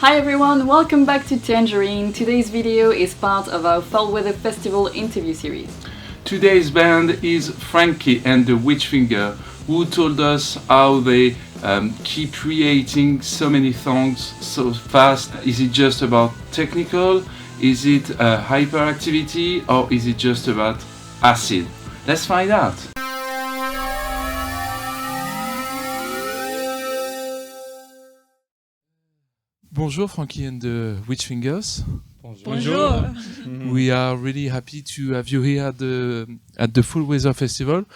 Hi everyone, welcome back to Tangerine. Today's video is part of our Fall Weather Festival interview series. Today's band is Frankie and the Witchfinger, who told us how they keep creating so many songs so fast. Is it just about technical? Is it hyperactivity? Or is it just about acid? Let's find out. Bonjour, Frankie and the Witchfingers. Bonjour. We are really happy to have you here at the Fall Weather Festival.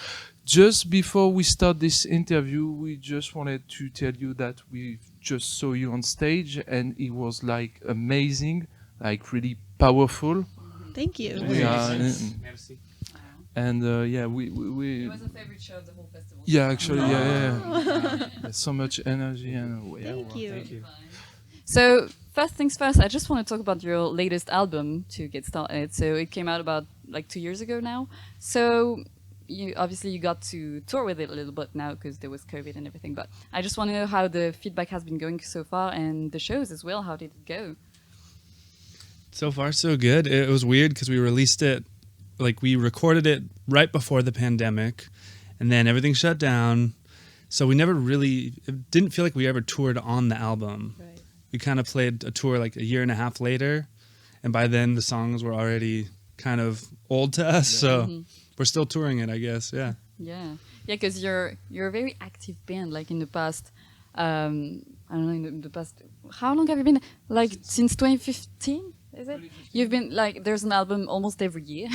Just before we start this interview, we just wanted to tell you that we just saw you on stage and it was like amazing, like really powerful. Thank you. Merci. And we It was a favorite show of the whole festival. yeah, actually, yeah. There's so much energy and Thank you. Thank you. So, first things first, I just want to talk about your latest album to get started. So, it came out about like 2 years ago now. So, you got to tour with it a little bit now because there was COVID and everything. But I just want to know how the feedback has been going so far and the shows as well. How did it go? So far, so good. It was weird because we released it, like we recorded it right before the pandemic, and then everything shut down. So we never really, it didn't feel like we ever toured on the album. Right. We kind of played a tour like a year and a half later, and by then the songs were already kind of old to us. So we're still touring it, I guess. Yeah. Yeah, because you're a very active band. Like in the past, I don't know, in the past, how long have you been? Like since 2015, is it? You've been like, there's an album almost every year.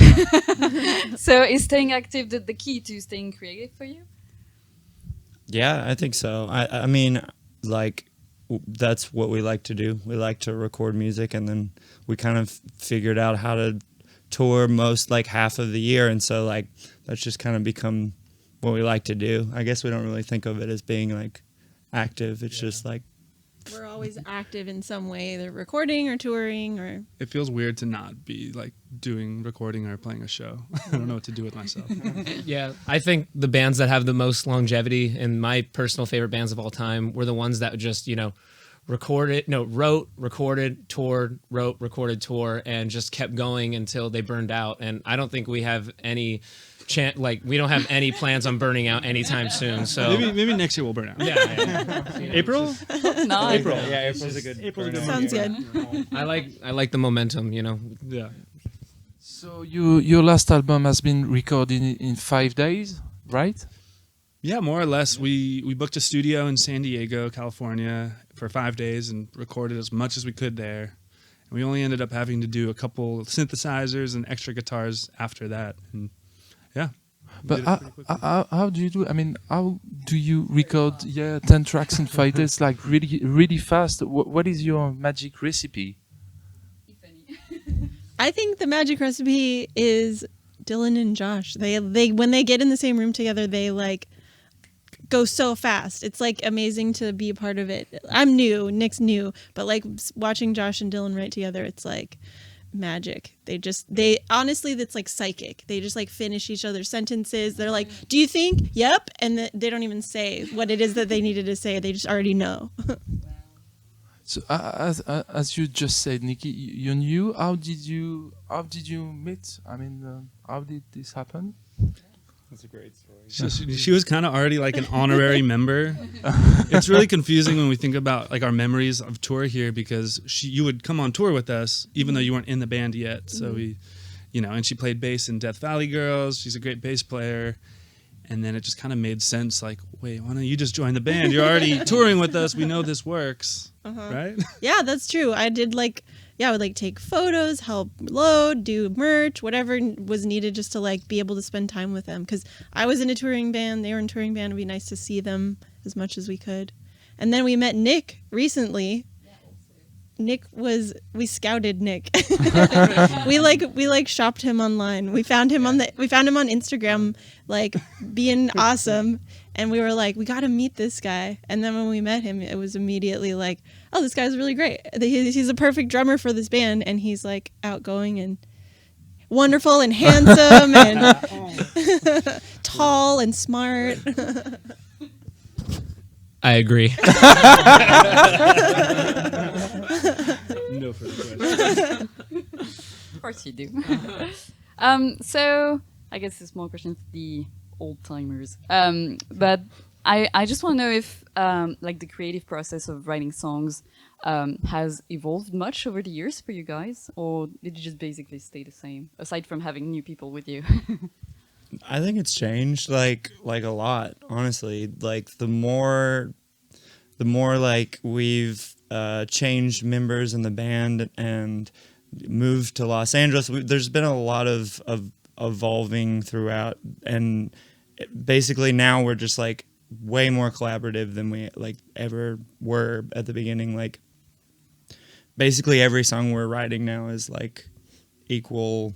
So is staying active the key to staying creative for you? Yeah, I think so. I mean, like, that's what we like to do. We like to record music, and then we kind of figured out how to tour most, like, half of the year, and so, like, that's just kind of become what we like to do. I guess we don't really think of it as being, like, active. It's just, like... We're always active in some way, either recording or touring or... It feels weird to not be like doing recording or playing a show. I don't know what to do with myself. Yeah, I think the bands that have the most longevity and my personal favorite bands of all time were the ones that just, wrote, recorded, toured, wrote, recorded, tour, and just kept going until they burned out. And I don't think we have any we don't have any plans on burning out anytime soon. So maybe next year we'll burn out. Yeah. April? No. April. Yeah, April's a good... Sounds good. I like the momentum, Yeah. So your last album has been recorded in 5 days, right? Yeah, more or less. We booked a studio in San Diego, California for 5 days and recorded as much as we could there. And we only ended up having to do a couple synthesizers and extra guitars after that. And yeah. But how do you do? I mean, how do you record 10 tracks in 5 days, like really fast? What is your magic recipe? I think the magic recipe is Dylan and Josh. They when they get in the same room together, they like go so fast. It's like amazing to be a part of it. I'm new, Nick's new, but like watching Josh and Dylan write together, it's like magic. They honestly, that's like psychic. They just like finish each other's sentences. They're like, do you think? Yep. And they don't even say what it is that they needed to say. They just already know. So as you just said, Nikki, you knew. How did you meet? I mean, how did this happen? That's a great story. She was kind of already like an honorary member. It's really confusing when we think about like our memories of tour here because you would come on tour with us even though you weren't in the band yet. So we, and she played bass in Death Valley Girls. She's a great bass player. And then it just kind of made sense like, wait, why don't you just join the band? You're already touring with us. We know this works, right? Yeah, that's true. I did I would like take photos, help load, do merch, whatever was needed just to like be able to spend time with them. Because I was in a touring band, they were in a touring band. It'd be nice to see them as much as we could. And then we met Nick recently. We scouted Nick. we shopped him online. We found him on Instagram, like being awesome. And we were like, we got to meet this guy. And then when we met him, it was immediately like, oh, this guy's really great. He's a perfect drummer for this band. And he's like outgoing and wonderful and handsome and tall and smart. I agree. go for the question. Of course you do. So I guess this more question for the old timers. But I just want to know if like the creative process of writing songs has evolved much over the years for you guys, or did you just basically stay the same aside from having new people with you? I think it's changed like a lot, honestly. Like the more like we've changed members in the band and moved to Los Angeles, there's been a lot of evolving throughout, and basically now we're just like way more collaborative than we like ever were at the beginning. Like basically every song we're writing now is like equal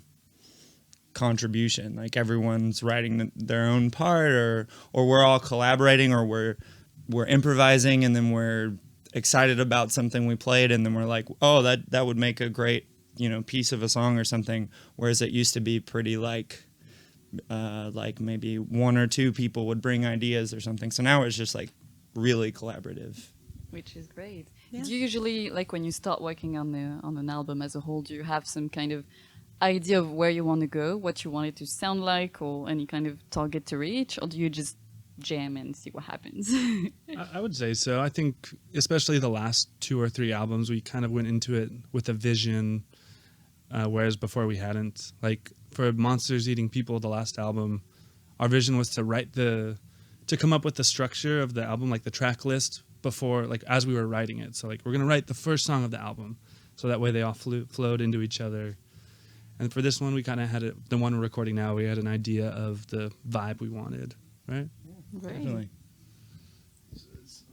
contribution. Like everyone's writing their own part, or we're all collaborating, or we're improvising, and then we're excited about something we played, and then we're like, oh, that would make a great, piece of a song or something. Whereas it used to be pretty like maybe one or two people would bring ideas or something. So now it's just like really collaborative. Which is great. Yeah. Do you usually, like when you start working on an album as a whole, do you have some kind of idea of where you want to go, what you want it to sound like, or any kind of target to reach, or do you just jam and see what happens? I would say so. I think especially the last 2 or 3 albums, we kind of went into it with a vision, whereas before we hadn't. Like for Monsters Eating People, the last album, our vision was to come up with the structure of the album, like the track list before, like as we were writing it. So like we're gonna write the first song of the album, so that way they all flowed into each other. And for this one, we kind of had it. The one we're recording now, we had an idea of the vibe we wanted, right? Definitely.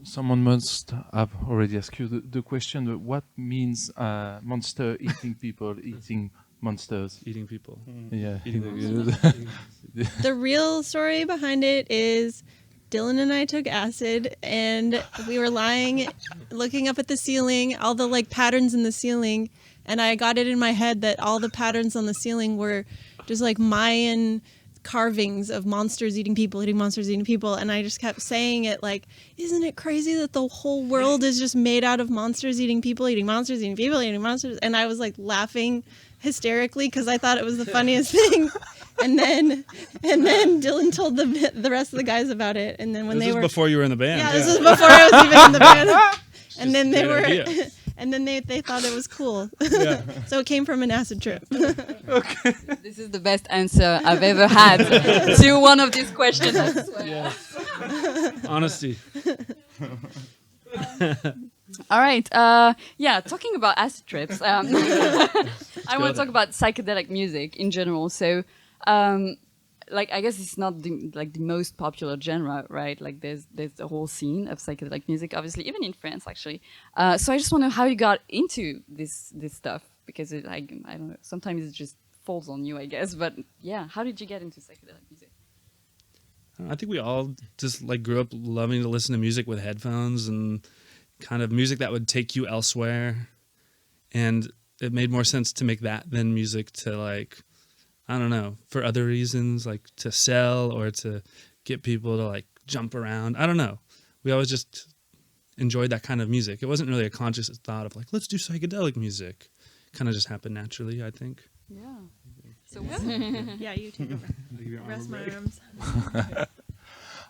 Someone must have already asked you the question, what means monster eating people, eating monsters? Eating people. Yeah. Eating The real story behind it is Dylan and I took acid, and we were lying, looking up at the ceiling, all the like patterns in the ceiling, and I got it in my head that all the patterns on the ceiling were just like Mayan carvings of monsters eating people, and I just kept saying it like, isn't it crazy that the whole world is just made out of monsters eating people, eating monsters, eating people, eating monsters? And I was like laughing hysterically because I thought it was the funniest thing. And then Dylan told the rest of the guys about it, and then when this they is were before you were in the band. this was before I was even in the band. And then they Good were idea. and then they thought it was cool. Yeah. So it came from an acid trip. This is the best answer I've ever had to one of these questions, I swear. Yeah. Honesty. All right. Yeah, talking about acid trips, I want to talk about psychedelic music in general. So, like, I guess it's not the most popular genre, right? Like, there's a whole scene of psychedelic music, obviously, even in France, actually. So I just want to know how you got into this stuff, because it, like, I don't know, sometimes it just falls on you, I guess. But yeah, how did you get into psychedelic music? I think we all just like grew up loving to listen to music with headphones and kind of music that would take you elsewhere. And it made more sense to make that than music to like, I don't know, for other reasons, like to sell or to get people to like jump around. I don't know. We always just enjoyed that kind of music. It wasn't really a conscious thought of like, let's do psychedelic music. Kind of just happened naturally, I think. Yeah. So Yeah, you take over. Rest my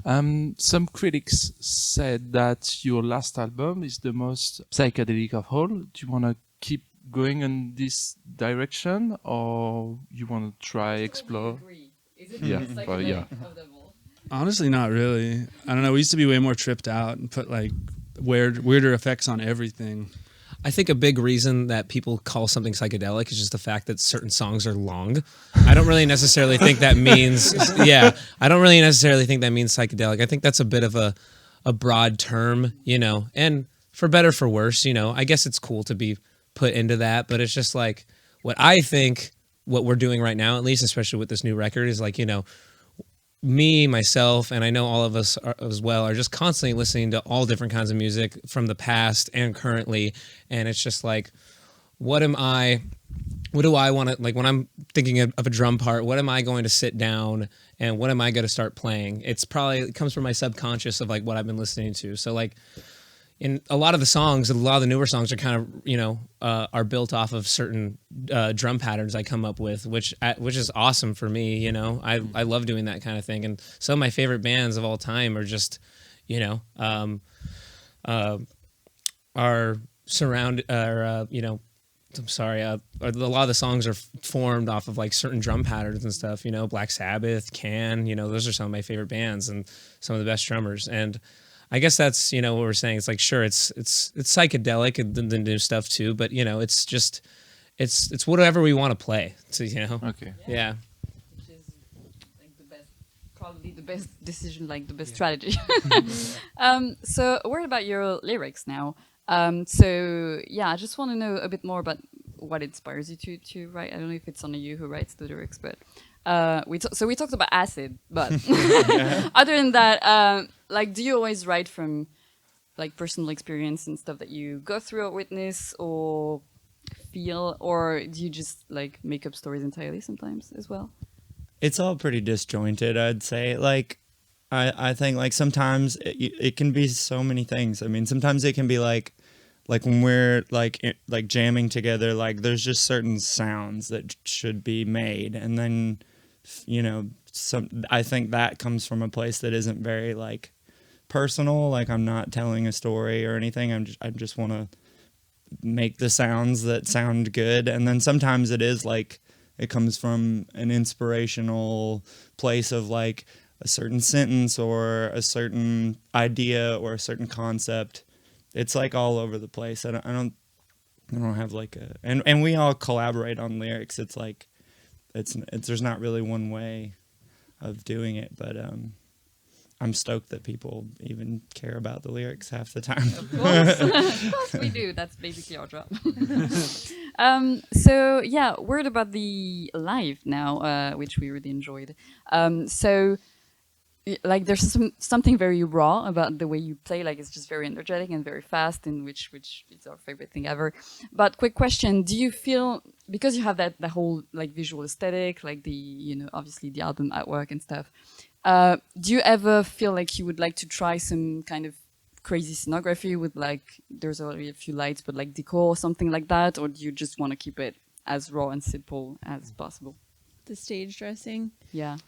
arms. Some critics said that your last album is the most psychedelic of all. Do you want to keep going in this direction, or you want to try explore? Is it Yeah, the most well, yeah. psychedelic of them all? Honestly, not really. I don't know. We used to be way more tripped out and put like weirder effects on everything. I think a big reason that people call something psychedelic is just the fact that certain songs are long. I don't really necessarily think that means, I don't really necessarily think that means psychedelic. I think that's a bit of a broad term, and for better, for worse, I guess it's cool to be put into that, but it's just like what I think what we're doing right now, at least, especially with this new record, is like, me, myself, and I know all of us as well, are just constantly listening to all different kinds of music from the past and currently. And it's just like, what do I want to, like when I'm thinking of a drum part, what am I going to sit down and what am I going to start playing? It comes from my subconscious of like what I've been listening to. So like, in a lot of the songs, a lot of the newer songs are kind of, are built off of certain drum patterns I come up with, which is awesome for me. I love doing that kind of thing. And some of my favorite bands of all time are just, are surrounded, I'm sorry. A lot of the songs are formed off of like certain drum patterns and stuff. Black Sabbath, Can. Those are some of my favorite bands and some of the best drummers. And I guess that's what we're saying. It's like sure, it's psychedelic and the new stuff too, but it's just it's whatever we want to play. So Okay. yeah. Which is like probably the best decision, like the best strategy. So a word about your lyrics now. So yeah, I just want to know a bit more about what inspires you to write. I don't know if it's only you who writes the lyrics, but we talked about acid, but other than that, like, do you always write from like personal experience and stuff that you go through or witness or feel, or do you just like make up stories entirely sometimes as well? It's all pretty disjointed, I'd say. Like, I think like sometimes it can be so many things. I mean, sometimes it can be like when we're like jamming together, like there's just certain sounds that should be made, and then I think that comes from a place that isn't very like personal. Like, I'm not telling a story or anything. I just want to make the sounds that sound good, and then sometimes it is like it comes from an inspirational place of like a certain sentence or a certain idea or a certain concept. It's like all over the place. I don't have like and we all collaborate on lyrics. It's like it's there's not really one way of doing it, but I'm stoked that people even care about the lyrics half the time. Of course we do. That's basically our job. So yeah, word about the live now, which we really enjoyed. So like there's something very raw about the way you play. Like, it's just very energetic and very fast, and which is our favorite thing ever. But quick question: do you feel, because you have that whole like visual aesthetic, like the obviously the album artwork and stuff? Do you ever feel like you would like to try some kind of crazy scenography with like there's already a few lights, but like decor or something like that, or do you just want to keep it as raw and simple as possible? The stage dressing. Yeah.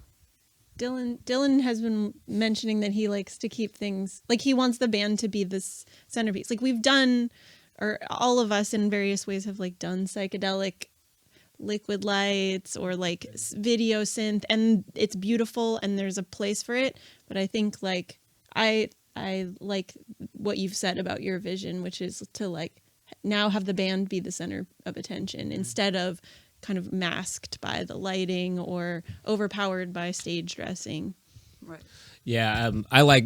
Dylan has been mentioning that he likes to keep things like he wants the band to be this centerpiece. Like we've done, or all of us in various ways have like done psychedelic liquid lights or like video synth, and it's beautiful and there's a place for it. But I think like I like what you've said about your vision, which is to like now have the band be the center of attention instead of kind of masked by the lighting or overpowered by stage dressing. Right. Yeah, I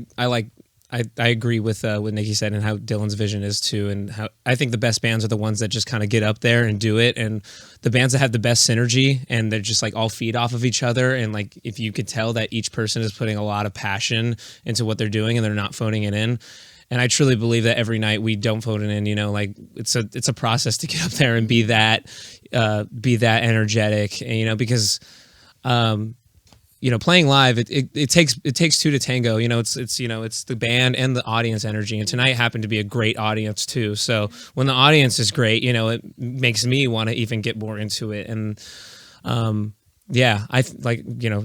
agree with what Nikki said and how Dylan's vision is too, and how I think the best bands are the ones that just kind of get up there and do it, and the bands that have the best synergy and they're just like all feed off of each other, and like if you could tell that each person is putting a lot of passion into what they're doing and they're not phoning it in. And I truly believe that every night we don't phone it in, like it's a process to get up there and be that energetic, and, because, playing live, it takes two to tango, it's the band and the audience energy. And tonight happened to be a great audience too. So when the audience is great, it makes me want to even get more into it. And,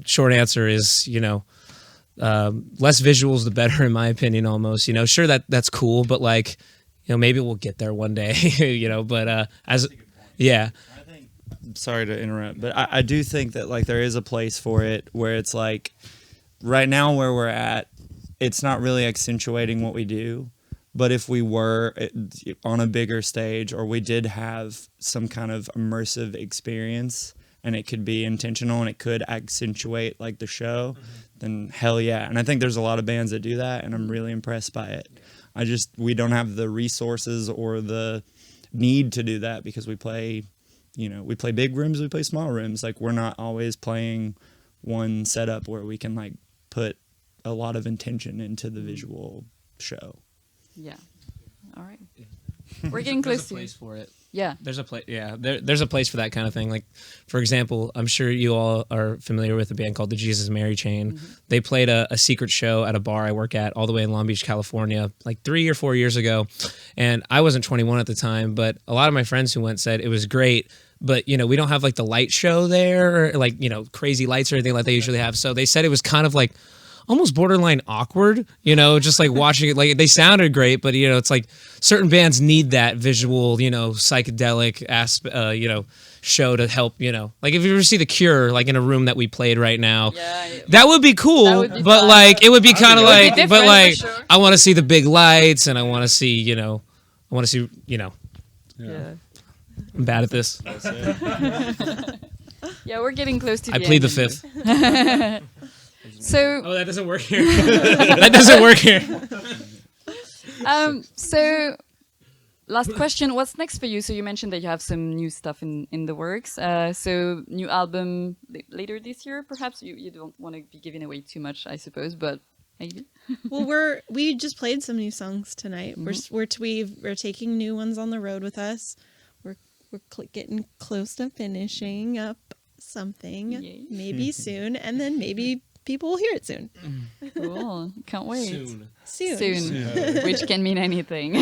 short answer is, less visuals the better, in my opinion, almost. Sure, that's cool, but like, maybe we'll get there one day. But Sorry to interrupt, but I do think that like there is a place for it where it's like right now where we're at, it's not really accentuating what we do. But if we were on a bigger stage, or we did have some kind of immersive experience, and it could be intentional and it could accentuate like the show, then hell yeah. And I think there's a lot of bands that do that, and I'm really impressed by it. We don't have the resources or the need to do that because we play big rooms, we play small rooms. Like, we're not always playing one setup where we can like put a lot of intention into the visual show. Yeah. All right. We're getting There's close a to place for it. Yeah. There's a place. Yeah, there's a place for that kind of thing. Like, for example, I'm sure you all are familiar with a band called the Jesus Mary Chain. They played a secret show at a bar I work at all the way in Long Beach, California, like 3 or 4 years ago. And I wasn't 21 at the time, but a lot of my friends who went said it was great. But, you know, we don't have like the light show there, or like, you know, crazy lights or anything like they usually have. So they said it was kind of like almost borderline awkward, you know, just like watching it. Like, they sounded great, but, you know, it's like certain bands need that visual, you know, psychedelic you know, show to help, you know, like if you ever see The Cure, like in a room that we played right now, that would be cool, That would be but fun. like, it would be kind of It would be like, different but for like, sure. I want to see the big lights, and I want to see, you know, Yeah. I'm bad at this. Yeah, we're getting close to I the plead end. the fifth. So, Oh, that doesn't work here. That doesn't work here. so last question, what's next for you? So you mentioned that you have some new stuff in the works. So new album later this year, perhaps? You don't want to be giving away too much, I suppose, but maybe. Well, we just played some new songs tonight. We're taking new ones on the road with us. We're getting close to finishing up something, Yay. maybe soon, and then maybe people will hear it soon. Cool. Can't wait. Soon. Which can mean anything.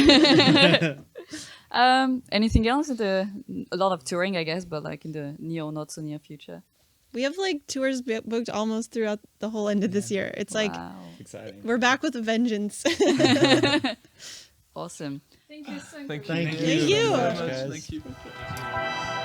Anything else? A lot of touring, I guess, but like in the near or not so near future. We have like tours booked almost throughout the whole end of this year. It's like Wow. Exciting. we're back with a vengeance. Awesome. Thank you so much. Thank you. Thank Thank you. so much, guys. Thank you.